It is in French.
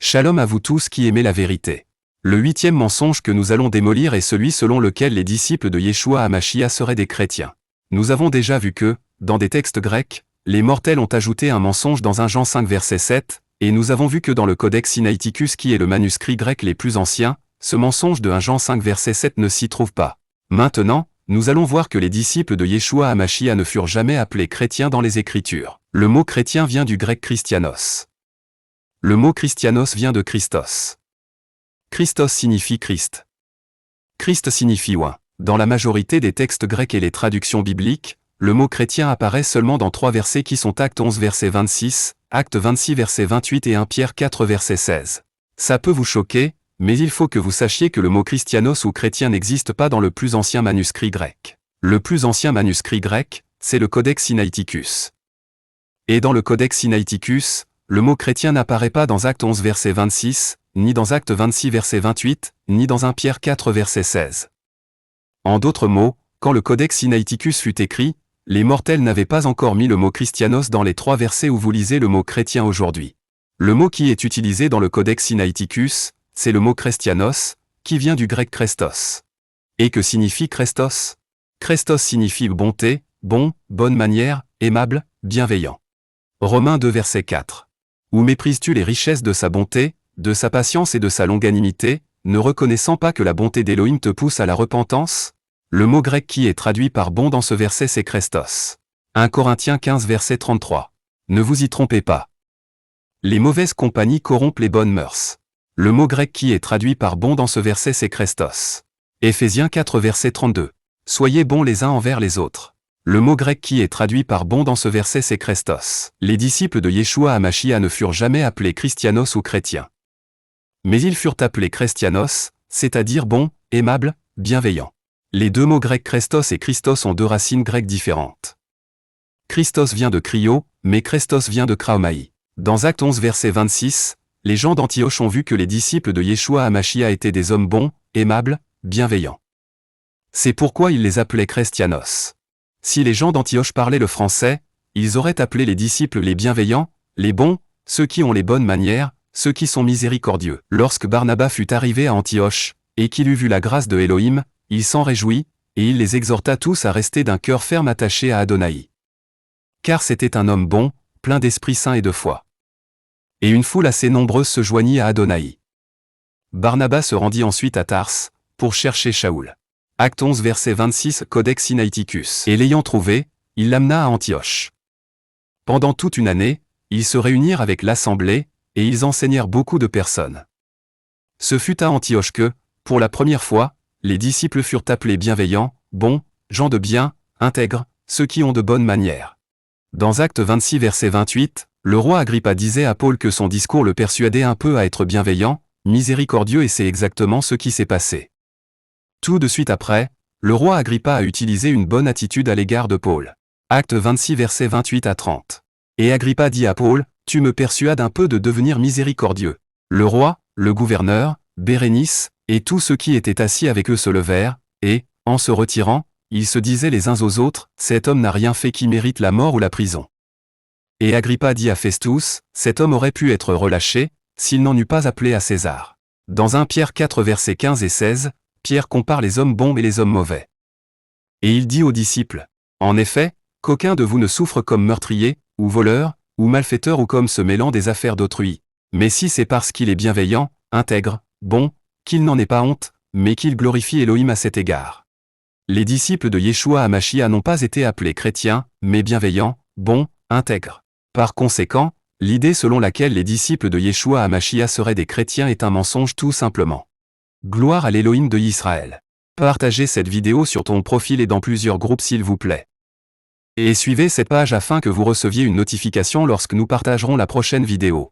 Shalom à vous tous qui aimez la vérité. Le 8e mensonge que nous allons démolir est celui selon lequel les disciples de Yeshua HaMashiach seraient des chrétiens. Nous avons déjà vu que, dans des textes grecs, les mortels ont ajouté un mensonge dans 1 Jean 5 verset 7, et nous avons vu que dans le Codex Sinaiticus qui est le manuscrit grec les plus anciens, ce mensonge de 1 Jean 5 verset 7 ne s'y trouve pas. Maintenant, nous allons voir que les disciples de Yeshua HaMashiach ne furent jamais appelés chrétiens dans les Écritures. Le mot chrétien vient du grec Christianos. Le mot Christianos vient de Christos. Christos signifie Christ. Christ signifie oint. Dans la majorité des textes grecs et les traductions bibliques, le mot chrétien apparaît seulement dans 3 versets qui sont Acte 11 verset 26, Acte 26 verset 28 et 1 Pierre 4 verset 16. Ça peut vous choquer, mais il faut que vous sachiez que le mot christianos ou chrétien n'existe pas dans le plus ancien manuscrit grec. Le plus ancien manuscrit grec, c'est le Codex Sinaiticus. Et dans le Codex Sinaiticus, le mot chrétien n'apparaît pas dans Acte 11 verset 26, ni dans Acte 26 verset 28, ni dans 1 Pierre 4 verset 16. En d'autres mots, quand le Codex Sinaiticus fut écrit, les mortels n'avaient pas encore mis le mot christianos dans les 3 versets où vous lisez le mot chrétien aujourd'hui. Le mot qui est utilisé dans le Codex Sinaiticus, c'est le mot Christianos, qui vient du grec Christos. Et que signifie Christos? Christos signifie bonté, bon, bonne manière, aimable, bienveillant. Romains 2 verset 4. Ou méprises-tu les richesses de sa bonté, de sa patience et de sa longanimité, ne reconnaissant pas que la bonté d'Élohim te pousse à la repentance? Le mot grec qui est traduit par bon dans ce verset c'est Christos. 1 Corinthiens 15 verset 33. Ne vous y trompez pas. Les mauvaises compagnies corrompent les bonnes mœurs. Le mot grec qui est traduit par bon dans ce verset c'est Christos. Éphésiens 4 verset 32. Soyez bons les uns envers les autres. Le mot grec qui est traduit par bon dans ce verset c'est Christos. Les disciples de Yeshua HaMashiach ne furent jamais appelés christianos ou chrétiens. Mais ils furent appelés christianos, c'est-à-dire bon, aimable, bienveillant. Les deux mots grecs Christos et Christos ont 2 racines grecques différentes. Christos vient de Chrio, mais Christos vient de Kraomai. Dans Acte 11 verset 26, les gens d'Antioche ont vu que les disciples de Yeshua HaMashiach étaient des hommes bons, aimables, bienveillants. C'est pourquoi ils les appelaient christianos. Si les gens d'Antioche parlaient le français, ils auraient appelé les disciples les bienveillants, les bons, ceux qui ont les bonnes manières, ceux qui sont miséricordieux. Lorsque Barnabas fut arrivé à Antioche, et qu'il eut vu la grâce de Elohim, il s'en réjouit, et il les exhorta tous à rester d'un cœur ferme attaché à Adonai. Car c'était un homme bon, plein d'Esprit Saint et de foi. Et une foule assez nombreuse se joignit à Adonai. Barnabas se rendit ensuite à Tars, pour chercher Shaoul. Acte 11 verset 26 Codex Sinaiticus. Et l'ayant trouvé, il l'amena à Antioche. Pendant toute une année, ils se réunirent avec l'assemblée, et ils enseignèrent beaucoup de personnes. Ce fut à Antioche que, pour la première fois, les disciples furent appelés bienveillants, bons, gens de bien, intègres, ceux qui ont de bonnes manières. Dans Acte 26 verset 28, le roi Agrippa disait à Paul que son discours le persuadait un peu à être bienveillant, miséricordieux et c'est exactement ce qui s'est passé. Tout de suite après, le roi Agrippa a utilisé une bonne attitude à l'égard de Paul. Acte 26 versets 28 à 30. Et Agrippa dit à Paul, « Tu me persuades un peu de devenir miséricordieux. » Le roi, le gouverneur, Bérénice, et tous ceux qui étaient assis avec eux se levèrent, et, en se retirant, ils se disaient les uns aux autres, « Cet homme n'a rien fait qui mérite la mort ou la prison. » Et Agrippa dit à Festus, « Cet homme aurait pu être relâché, s'il n'en eût pas appelé à César. » Dans 1 Pierre 4 versets 15 et 16, Pierre compare les hommes bons et les hommes mauvais. Et il dit aux disciples, « En effet, qu'aucun de vous ne souffre comme meurtrier, ou voleur, ou malfaiteur ou comme se mêlant des affaires d'autrui. Mais si c'est parce qu'il est bienveillant, intègre, bon, qu'il n'en ait pas honte, mais qu'il glorifie Elohim à cet égard. » Les disciples de Yeshua HaMashiach n'ont pas été appelés chrétiens, mais bienveillants, bons, intègres. Par conséquent, l'idée selon laquelle les disciples de Yeshua HaMashiach seraient des chrétiens est un mensonge tout simplement. Gloire à l'Elohim de Israël. Partagez cette vidéo sur ton profil et dans plusieurs groupes s'il vous plaît. Et suivez cette page afin que vous receviez une notification lorsque nous partagerons la prochaine vidéo.